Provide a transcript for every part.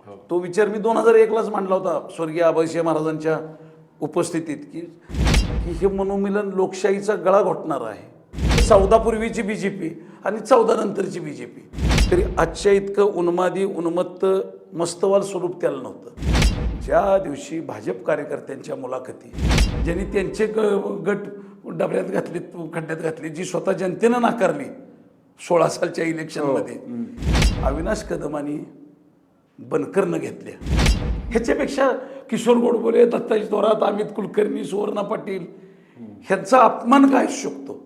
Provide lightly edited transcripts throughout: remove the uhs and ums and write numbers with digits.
तो विचार मी 2001लाच मांडला होता स्वर्गीय आबासिंह महाराजांच्या उपस्थितीत की हे मनोमिलन लोकशाहीचा गळा घोटणार आहे. 14 पूर्वीची बीजेपी आणि 14 नंतरची बीजेपी, तरी आजच्या इतकं उन्मादी उन्मत्त मस्तवाल स्वरूप त्याला नव्हतं. ज्या दिवशी भाजप कार्यकर्त्यांच्या मुलाखती ज्यांनी त्यांचे गट डबऱ्यात घातले, खड्ड्यात घातले, जी स्वतः जनतेनं नाकारली 16 सालच्या इलेक्शनमध्ये, अविनाश कदमांनी बनकरनं घेतल्या. ह्याच्यापेक्षा किशोर गोडबोले, दत्ताजी थोरात, अमित कुलकर्णी, सुवर्णा पाटील ह्यांचा अपमान काय शकतो?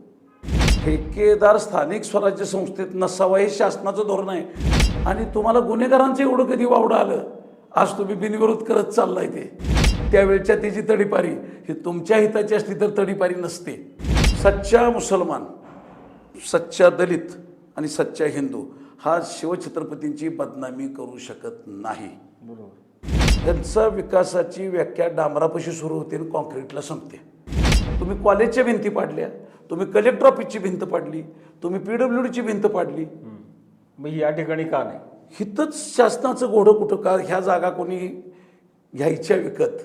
ठेकेदार स्थानिक स्वराज्य संस्थेत नसावा हे शासनाचं धोरण आहे. आणि तुम्हाला गुन्हेगारांचं एवढं कधी वावडं आलं? आज तुम्ही बिनविरोध करत चाललाय ते. त्यावेळच्या त्याची तडीपारी ही तुमच्या हिताची असली तर तडीपारी नसते. सच्चा मुसलमान, सच्चा दलित आणि सच्चा हिंदू हा शिवछत्रपतींची बदनामी करू शकत नाही. त्यांचा विकासाची व्याख्या डांबरापाशी सुरू होते आणि कॉन्क्रीटला संपते. तुम्ही कॉलेजच्या भिंती पाडल्या, तुम्ही कलेक्टर ऑफिसची भिंत पाडली, तुम्ही PWDची भिंत पाडली. मग या ठिकाणी का नाही? हितच शासनाचं घोडं कुठं का? ह्या जागा कोणी घ्यायच्या विकत,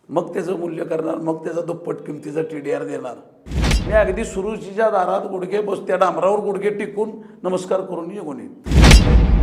मग त्याचं मूल्य करणार, मग त्याचा दुप्पट किमतीचा TDR देणार. मी अगदी सुरुचीच्या दारात गुडघे बस त्या डांबरावर गुडघे टिकून नमस्कार करून निघून येईन.